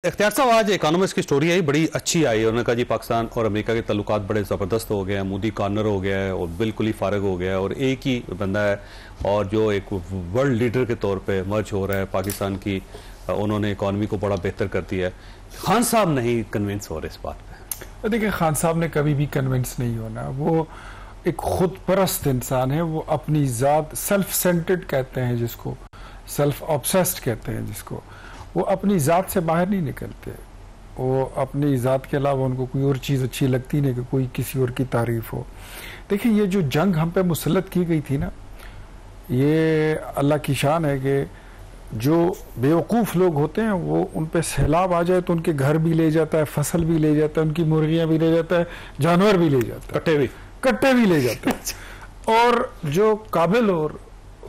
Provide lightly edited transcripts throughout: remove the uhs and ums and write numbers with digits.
इख्तियार साहब, आज इकोनॉमिस्ट की स्टोरी आई, बड़ी अच्छी आई। उन्होंने कहा जी पाकिस्तान और अमेरिका के ताल्लुकात बड़े ज़बरदस्त हो गए हैं, मोदी कॉर्नर हो गया है और बिल्कुल ही फारग हो गया है और एक ही बंदा है और जो एक वर्ल्ड लीडर के तौर पे मर्ज हो रहा है पाकिस्तान की। उन्होंने इकॉनमी को बड़ा बेहतर कर दिया है। खान साहब नहीं कन्विंस हो रहे इस बात पे। देखिए, खान साहब ने कभी भी कन्विंस नहीं होना। वो एक खुद परस्त इंसान है। वो अपनी ज़ात, सेल्फ सेंटर्ड कहते हैं जिसको, सेल्फ ऑब्सेस्ड कहते हैं जिसको, वो अपनी ज़ात से बाहर नहीं निकलते। वो अपनी ज़ात के अलावा उनको कोई और चीज़ अच्छी लगती नहीं कि कोई किसी और की तारीफ हो। देखिए, ये जो जंग हम पे मुसल्लत की गई थी ना, ये अल्लाह की शान है कि जो बेवकूफ़ लोग होते हैं वो उन पे सैलाब आ जाए तो उनके घर भी ले जाता है, फसल भी ले जाता है, उनकी मुर्गियाँ भी ले जाता है, जानवर भी ले जाता है, कट्टे भी ले जाता है। और जो काबिल और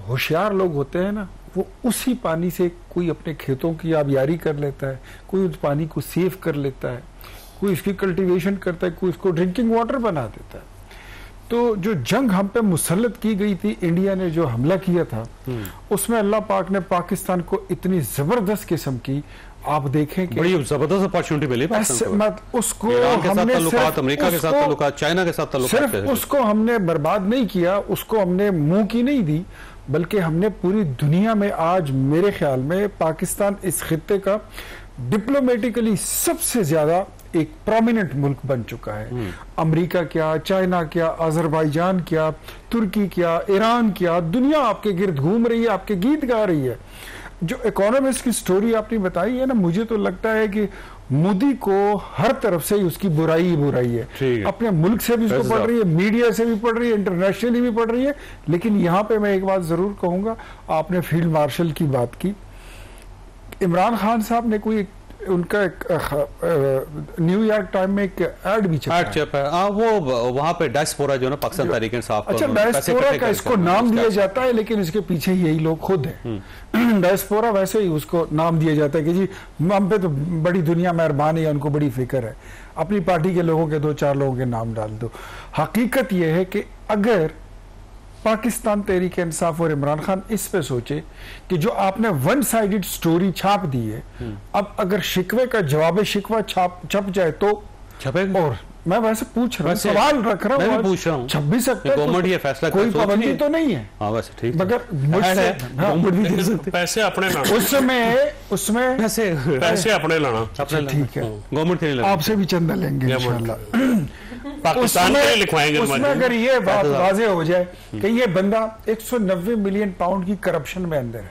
होशियार लोग होते हैं ना, वो उसी पानी से कोई अपने खेतों की आबियारी कर लेता है, कोई उस पानी को सेव कर लेता है, कोई इसकी कल्टीवेशन करता है, कोई इसको ड्रिंकिंग वाटर बना देता है। तो जो जंग हम पे मुसल्लत की गई थी, इंडिया ने जो हमला किया था, उसमें अल्लाह पाक ने पाकिस्तान को इतनी जबरदस्त किस्म की, आप देखें कि बड़ी जबरदस्त अपॉर्चुनिटी मिली उसको हमने अमेरिका के साथ ताल्लुकात, चाइना के साथ ताल्लुकात, सिर्फ उसको हमने बर्बाद नहीं किया, उसको हमने मुंह की नहीं दी, बल्कि हमने पूरी दुनिया में आज मेरे ख्याल में पाकिस्तान इस खित्ते का डिप्लोमेटिकली सबसे ज्यादा एक प्रोमिनेंट मुल्क बन चुका है। अमेरिका क्या, चाइना क्या, अजरबैजान क्या, तुर्की क्या, ईरान क्या, दुनिया आपके गिर्द घूम रही है, आपके गीत गा रही है। जो इकोनॉमिस्ट की स्टोरी आपने बताई है ना, मुझे तो लगता है कि मोदी को हर तरफ से उसकी बुराई ही बुराई है। अपने मुल्क से भी उसको पढ़ रही है, मीडिया से भी पढ़ रही है, इंटरनेशनली भी पढ़ रही है। लेकिन यहाँ पे मैं एक बात जरूर कहूंगा, आपने फील्ड मार्शल की बात की। इमरान खान साहब ने कोई उनका एक न्यूयॉर्क टाइम में एक एड भी छपा है। वो वहां पे डायस्पोरा जो ना पाकिस्तान तहरीक इंसाफ, अच्छा, डायस्पोरा का इसको नाम दिया जाता है, लेकिन इसके पीछे यही लोग खुद हैं। डायस्पोरा वैसे ही उसको नाम दिया जाता है कि जी हम पे तो बड़ी दुनिया मेहरबान है, उनको बड़ी फिक्र है, अपनी पार्टी के लोगों के 2-4 लोगों के नाम डाल दो। हकीकत यह है कि अगर पाकिस्तान तहरीक इंसाफ और इमरान खान इस पे सोचे कि जो आपने वन साइडेड स्टोरी छाप दी है, अब अगर शिकवे का जवाब शिकवा छप जाए तो छपेगा। और मैं वैसे पूछ रहा हूँ, सवाल रख रहा हूँ, पूछ रहा हूँ 26 गवर्नमेंट ये फैसला कोई पाबंदी तो नहीं है। हाँ, वैसे ठीक, मगर गवर्नमेंट भी दे सकते पैसे अपने लाना, उसमें पैसे अपने लाना, ठीक है, गवर्नमेंट आपसे भी चंदा लेंगे इंशाल्लाह। पाकिस्तान में लिखवाएंगे। उसमें अगर ये बात वाज़ेह हो जाए कि ये बंदा 190 मिलियन पाउंड की करप्शन में अंदर है,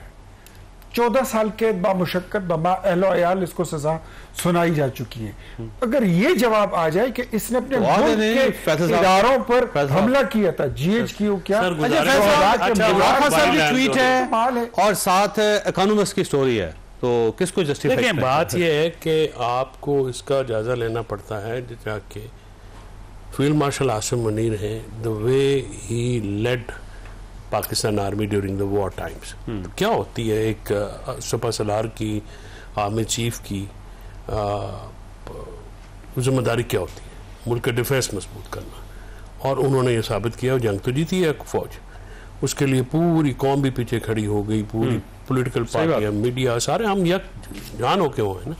14 साल के बामुशक्कत बमा अहलो अयाल इसको सजा सुनाई जा चुकी है, अगर ये जवाब आ जाए कि इसने अपने मुल्क के इदारों पर हमला किया था, GHQ क्या ट्वीट है और साथ इकोनॉमिस्ट की स्टोरी है, तो किसको जस्टिफाई? देखिए, बात यह है कि आपको इसका जायजा लेना पड़ता है कि फील्ड मार्शल आसिम मुनीर है, the way he led Pakistan army during the war times. तो क्या होती है एक सुपर सलार की, आर्मी चीफ की जिम्मेदारी क्या होती है? मुल्क का डिफेंस मजबूत करना, और उन्होंने ये साबित किया। जंग तो जीती है फौज, उसके लिए पूरी कौम भी पीछे खड़ी हो गई, पूरी पॉलिटिकल पार्टियां, मीडिया, सारे हम जान होके हुए हैं ना।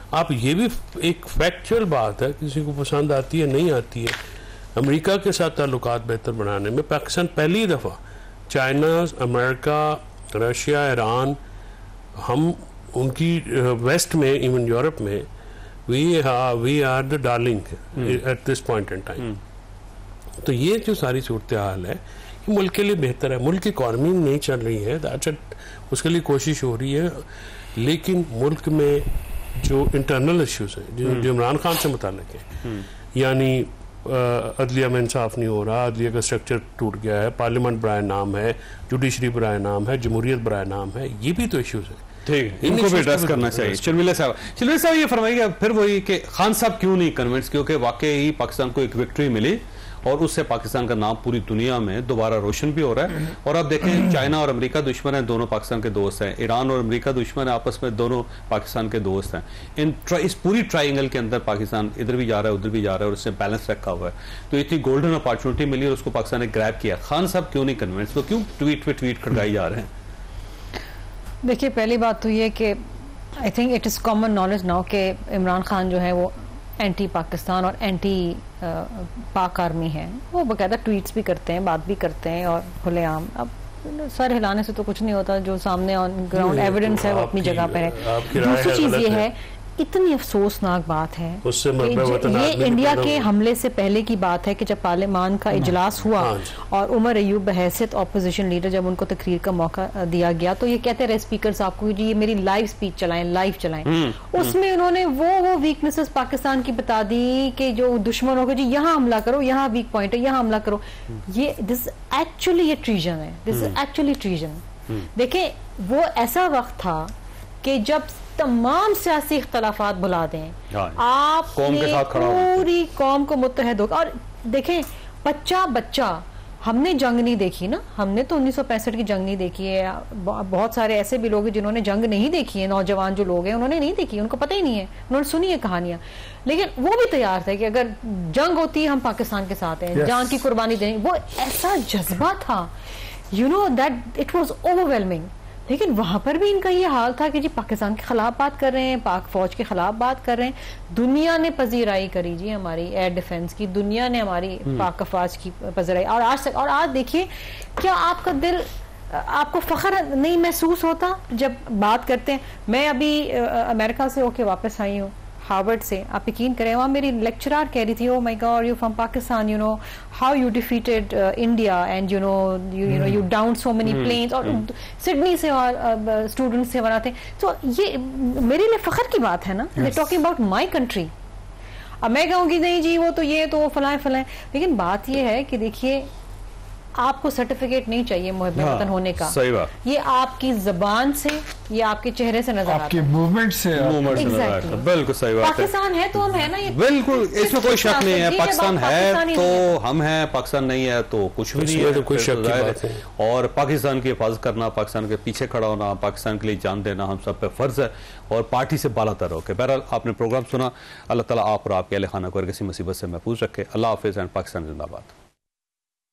आप ये भी एक फैक्चुअल बात है, किसी को पसंद आती है नहीं आती है, अमेरिका के साथ ताल्लुकात बेहतर बनाने में पाकिस्तान पहली दफ़ा, चाइना, अमेरिका, रशिया, ईरान, हम उनकी वेस्ट में, इवन यूरोप में, we are the darling at this point in time. तो ये जो सारी सूरत हाल है, ये मुल्क के लिए बेहतर है। मुल्क की इकॉनमी नहीं चल रही है, उसके लिए कोशिश हो रही है, लेकिन मुल्क में जो इंटरनल इश्यूज हैं, जो इमरान खान से मुताल्लिक है, यानी अदलिया में इंसाफ नहीं हो रहा, अदलिया का स्ट्रक्चर टूट गया है, पार्लियामेंट बराए नाम है, जुडिशरी बराए नाम है, जमहूरियत बराए नाम है, ये भी तो इश्यूज है। ठीक है, इनको भी एड्रेस करना चाहिए। शर्मिला साहब ये फरमाइएगा फिर वही कि खान साहब क्यों नहीं कन्विंस, क्योंकि वाकई पाकिस्तान को एक विक्ट्री मिली और उससे पाकिस्तान का नाम पूरी दुनिया में दोबारा रोशन भी हो रहा है। और अब देखें, चाइना और अमेरिका दुश्मन है, दोनों पाकिस्तान के दोस्त हैं, ईरान और अमेरिका दुश्मन है, आपस में दोनों पाकिस्तान के दोस्त हैं। इस पूरी ट्राइंगल के अंदर पाकिस्तान इधर भी जा रहा है, उधर भी जा रहा है, और उसने बैलेंस रखा हुआ है। तो इतनी गोल्डन अपॉर्चुनिटी मिली और उसको पाकिस्तान ने ग्रैब किया। खान साहब क्यों नहीं कन्विंस, तो क्यों ट्वीट पे ट्वीट खड़काई जा रहे हैं? देखिए, पहली बात तो ये कि I think it is common knowledge now कि इमरान खान जो है वो एंटी पाकिस्तान और एंटी पाक आर्मी है। वो बाकायदा ट्वीट्स भी करते हैं, बात भी करते हैं और खुलेआम। अब सर हिलाने से तो कुछ नहीं होता, जो सामने ऑन ग्राउंड एविडेंस है वो अपनी जगह पर है। दूसरी चीज़ ये है, इतनी अफसोसनाक बात है कि ये इंडिया के हमले से पहले की बात है कि जब पार्लियामान का इजलास हुआ और उमर अयूब बहैसियत ऑपोजिशन लीडर जब उनको तकरीर का मौका दिया गया तो ये कहते रहे स्पीकर साहब को जी ये मेरी लाइव स्पीच चलाएं, लाइव चलाएं। उसमें उन्होंने वो वीकनेसेस पाकिस्तान की बता दी कि जो दुश्मनों को जी यहाँ हमला करो, यहाँ वीक पॉइंट है, यहाँ हमला करो। ये दिस एक्चुअली ये ट्रीजन है, दिस इज एक्चुअली ट्रीजन। देखें वो ऐसा वक्त था कि जब तमाम सियासी इख्तलाफात भुला दें, आप पूरी कौम को मुत्तहद होगा। और देखें बच्चा हमने जंग नहीं देखी ना, हमने तो 1965 की जंग नहीं देखी है। बहुत सारे ऐसे भी लोग हैं जिन्होंने जंग नहीं देखी है, नौजवान जो लोग हैं उन्होंने नहीं देखी, उनको पता ही नहीं है, उन्होंने सुनी है कहानियां। लेकिन वो भी तैयार थे कि अगर जंग होती है हम पाकिस्तान के साथ हैं, जान की कुर्बानी देंगे। वो ऐसा जज्बा था, you know that it was overwhelming. लेकिन वहां पर भी इनका ये हाल था कि जी पाकिस्तान के खिलाफ बात कर रहे हैं, पाक फौज के खिलाफ बात कर रहे हैं। दुनिया ने पजीराई करी जी हमारी एयर डिफेंस की, दुनिया ने हमारी पाक फौज की पजीराई। और आज देखिए, क्या आपका दिल, आपको फख्र नहीं महसूस होता जब बात करते हैं? मैं अभी अमेरिका से होके वापस आई हूँ, हार्वर्ड से। आप यकीन करें वहाँ मेरी लेक्चरर कह रही थी, oh my God you from Pakistan, you know how you defeated India and you know you down so many planes. और सिडनी से और स्टूडेंट्स से बनाते। तो ये मेरे लिए फख्र की बात है ना, टॉकिंग अबाउट माई कंट्री। अब मैं कहूँगी नहीं जी वो तो ये तो फलाएं फलाएं, लेकिन बात ये है कि देखिए आपको सर्टिफिकेट नहीं चाहिए मुहब्बत वतन होने का। सही बात। ये आपकी जबान से, ये आपके चेहरे से नजर आता है, आपके मूवमेंट से नजर आता है। बिल्कुल सही बात है। पाकिस्तान है तो हम है ना, ये बिल्कुल इसमें कोई शक नहीं है। पाकिस्तान है तो हम हैं, पाकिस्तान नहीं है तो कुछ भी नहीं है, तो कोई शक की बात नहीं। और पाकिस्तान की हिफाजत करना, पाकिस्तान के पीछे खड़ा होना, पाकिस्तान के लिए जान देना हम सब पे फर्ज है और पार्टी से बालातर होकर। बहरहाल आपने प्रोग्राम सुना। अल्लाह ताला आप और आपके अहले खाना को किसी मुसीबत से महफूज रखे। अल्लाह हाफिज़ एंड पाकिस्तान जिंदाबाद।